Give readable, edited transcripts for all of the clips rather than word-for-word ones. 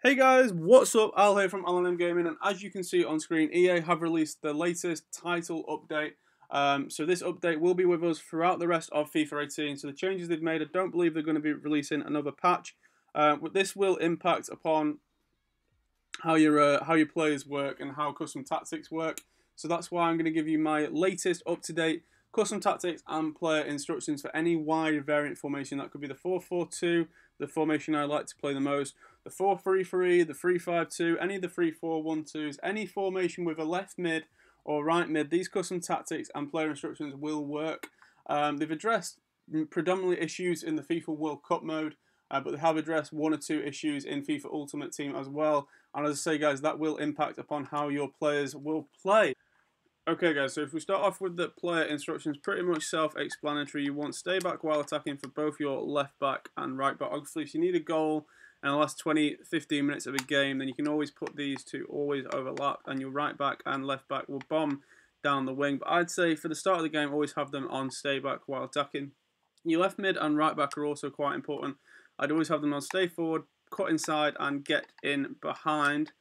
Hey guys, what's up? Al here from Al&Em Gaming, and as you can see on screen, EA have released the latest title update. So this update will be with us throughout the rest of FIFA 18. So the changes they've made, I don't believe they're going to be releasing another patch. But this will impact upon how your players work and how custom tactics work. So that's why I'm going to give you my latest up-to-date custom tactics and player instructions for any wide variant formation. That could be the 4-4-2, the formation I like to play the most, the 4-3-3, the 3-5-2, any of the 3-4-1-2s, any formation with a left mid or right mid. These custom tactics and player instructions will work. They've addressed predominantly issues in the FIFA World Cup mode, but they have addressed one or two issues in FIFA Ultimate Team as well. And as I say, guys, that will impact upon how your players will play. Okay, guys, so if we start off with the player instructions, pretty much self-explanatory. You want stay back while attacking for both your left back and right back. Obviously, if you need a goal in the last 20-15 minutes of a game, then you can always put these to always overlap, and your right back and left back will bomb down the wing. But I'd say for the start of the game, always have them on stay back while attacking. Your left mid and right back are also quite important. I'd always have them on stay forward, cut inside, and get in behind,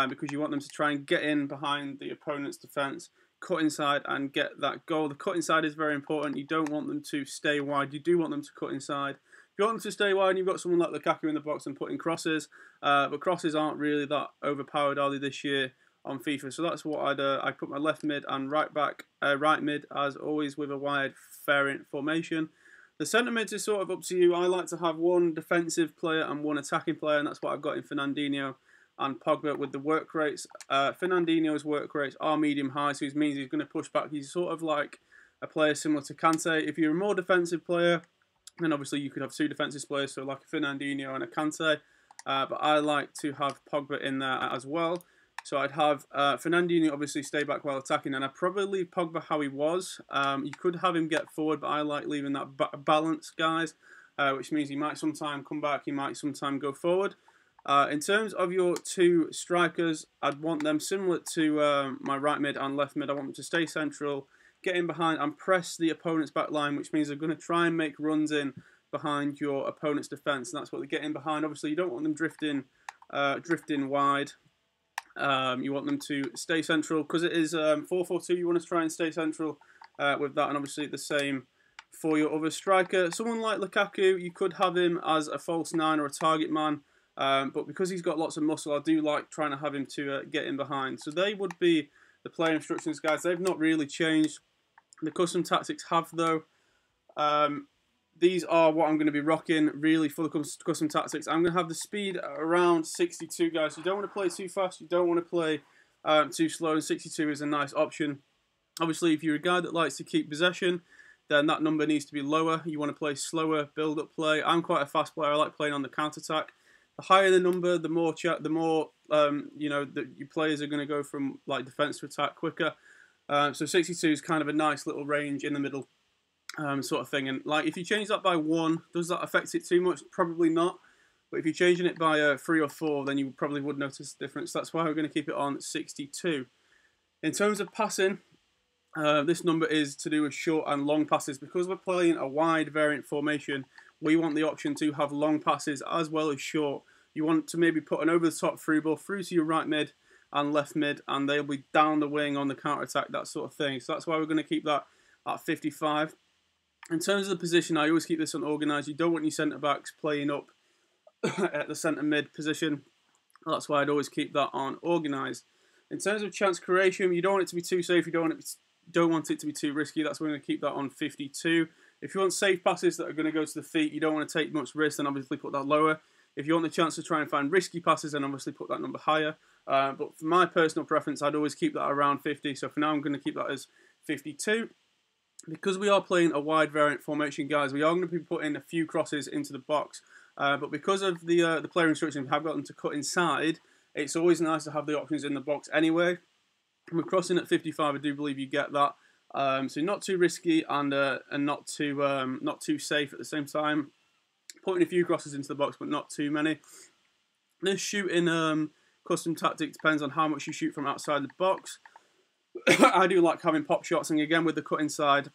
because you want them to try and get in behind the opponent's defence, cut inside and get that goal. The cut inside is very important. You don't want them to stay wide. You do want them to cut inside. If you want them to stay wide, you've got someone like Lukaku in the box and putting crosses, but crosses aren't really that overpowered, are they, this year on FIFA? So that's what I'd put my left mid and right back, right mid as always with a wide variant formation. The centre mids is sort of up to you. I like to have one defensive player and one attacking player, and that's what I've got in Fernandinho and Pogba with the work rates. Fernandinho's work rates are medium-high, so it means he's going to push back. He's sort of like a player similar to Kante. If you're a more defensive player, then obviously you could have two defensive players, so like a Fernandinho and a Kante. But I like to have Pogba in there as well. So I'd have Fernandinho obviously stay back while attacking, and I'd probably leave Pogba how he was. You could have him get forward, but I like leaving that balance, guys, which means he might sometime come back, he might sometime go forward. In terms of your two strikers, I'd want them similar to my right mid and left mid. I want them to stay central, get in behind and press the opponent's back line, which means they're going to try and make runs in behind your opponent's defence, and that's what they get in behind. Obviously, you don't want them drifting wide. You want them to stay central because it is 4-4-2. You want to try and stay central with that, and obviously the same for your other striker. Someone like Lukaku, you could have him as a false nine or a target man. But because he's got lots of muscle, I do like trying to have him to get in behind. So they would be the player instructions, guys. They've not really changed. The custom tactics have, though. These are what I'm going to be rocking, really, for the custom tactics. I'm going to have the speed around 62, guys. You don't want to play too fast. You don't want to play too slow, and 62 is a nice option. Obviously, if you're a guy that likes to keep possession, then that number needs to be lower. You want to play slower, build-up play. I'm quite a fast player. I like playing on the counter-attack. The higher the number, the more you know, that your players are going to go from like defense to attack quicker. So 62 is kind of a nice little range in the middle, sort of thing. And like if you change that by 1, does that affect it too much? Probably not. But if you're changing it by 3 or 4, then you probably would notice the difference. That's why we're going to keep it on 62. In terms of passing, this number is to do with short and long passes. Because we're playing a wide variant formation, we want the option to have long passes as well as short. You want to maybe put an over-the-top through ball through to your right mid and left mid, and they'll be down the wing on the counter-attack, that sort of thing. So that's why we're going to keep that at 55. In terms of the position, I always keep this unorganised. You don't want your centre-backs playing up at the centre-mid position. That's why I'd always keep that on organised. In terms of chance creation, you don't want it to be too safe. You don't want it to be too risky. That's why we're going to keep that on 52. If you want safe passes that are going to go to the feet, you don't want to take much risk, then obviously put that lower. If you want the chance to try and find risky passes, then obviously put that number higher. But for my personal preference, I'd always keep that around 50. So for now, I'm going to keep that as 52. Because we are playing a wide variant formation, guys, we are going to be putting a few crosses into the box. But because of the player instructions, we have got them to cut inside. It's always nice to have the options in the box anyway. With crossing at 55, I do believe you get that. So not too risky and not too safe at the same time. Putting a few crosses into the box, but not too many. This shooting custom tactic depends on how much you shoot from outside the box. I do like having pop shots, and again with the cut inside,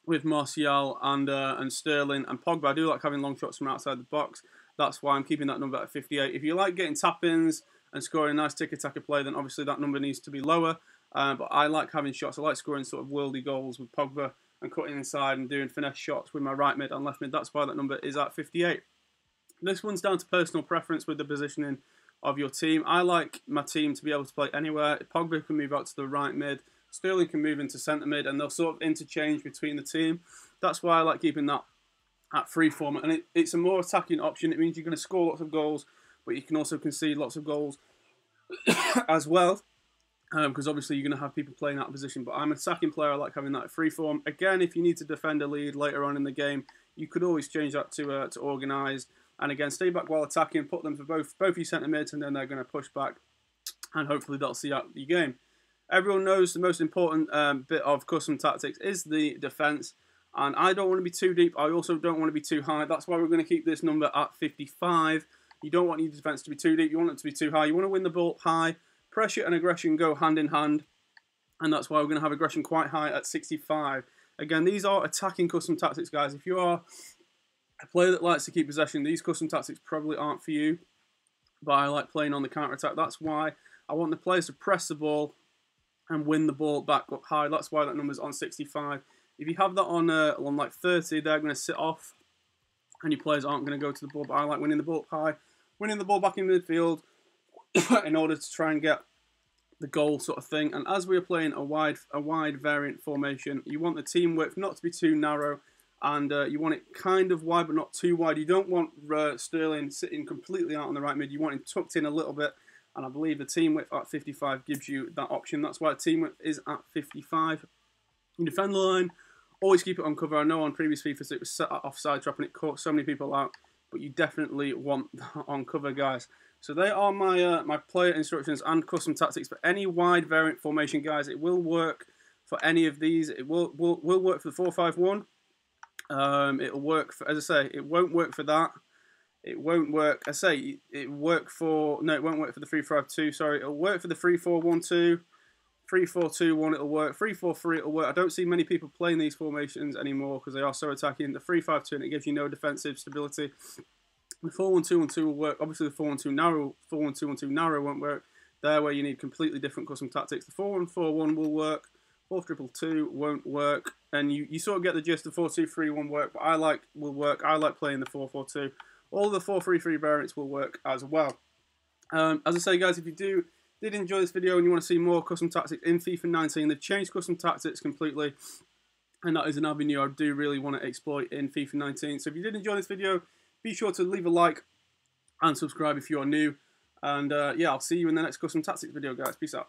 with Martial and Sterling and Pogba, I do like having long shots from outside the box. That's why I'm keeping that number at 58. If you like getting tap-ins and scoring a nice tiki-taka play, then obviously that number needs to be lower. But I like having shots. I like scoring sort of worldy goals with Pogba and cutting inside and doing finesse shots with my right mid and left mid. That's why that number is at 58. This one's down to personal preference with the positioning of your team. I like my team to be able to play anywhere. Pogba can move out to the right mid. Sterling can move into centre mid, and they'll sort of interchange between the team. That's why I like keeping that at free form. And it's a more attacking option. It means you're going to score lots of goals, but you can also concede lots of goals as well. Because obviously you're going to have people playing out of position. But I'm an attacking player. I like having that free form. Again, if you need to defend a lead later on in the game, you could always change that to organised. And again, stay back while attacking. Put them for both your centre mids, and then they're going to push back. And hopefully that'll see out your game. Everyone knows the most important bit of custom tactics is the defence. And I don't want to be too deep. I also don't want to be too high. That's why we're going to keep this number at 55. You don't want your defence to be too deep. You want it to be too high. You want to win the ball high. Pressure and aggression go hand in hand, and that's why we're going to have aggression quite high at 65. Again, these are attacking custom tactics, guys. If you are a player that likes to keep possession, these custom tactics probably aren't for you, but I like playing on the counter-attack. That's why I want the players to press the ball and win the ball back up high. That's why that number's on 65. If you have that on like 30, they're going to sit off, and your players aren't going to go to the ball, but I like winning the ball up high, winning the ball back in midfield, in order to try and get the goal sort of thing. And as we are playing a wide variant formation, you want the team width not to be too narrow, and you want it kind of wide but not too wide. You don't want Sterling sitting completely out on the right mid. You want him tucked in a little bit, and I believe the team width at 55 gives you that option. That's why the team width is at 55. You defend the line, always keep it on cover. I know on previous FIFAs it was set at offside trap and it caught so many people out, but you definitely want that on cover, guys. So they are my my player instructions and custom tactics for any wide variant formation, guys. It will work for any of these. It will work for the 4-5-1. It'll work for, as I say, it won't work for that. It won't work. I say it work for, no, it won't work for the 3-5-2. Sorry, it'll work for the 3-4-1-2. 3-4-2-1, it'll work. 3-4-3, it'll work. I don't see many people playing these formations anymore because they are so attacking. The 3-5-2, and it gives you no defensive stability. The 4-1-2-1-2 will work. Obviously, the 4-1-2 narrow won't work. There, where you need completely different custom tactics. The 4-1-4-1 will work. 4-2-2 won't work. And you sort of get the gist. The 4-2-3-1 work, but will work. I like playing the 4-4-2. All the 4-3-3 variants will work as well. As I say, guys, if you did enjoy this video and you want to see more custom tactics in FIFA 19, they've changed custom tactics completely, and that is an avenue I do really want to exploit in FIFA 19. So if you did enjoy this video, be sure to leave a like and subscribe if you are new. And yeah, I'll see you in the next custom tactics video, guys. Peace out.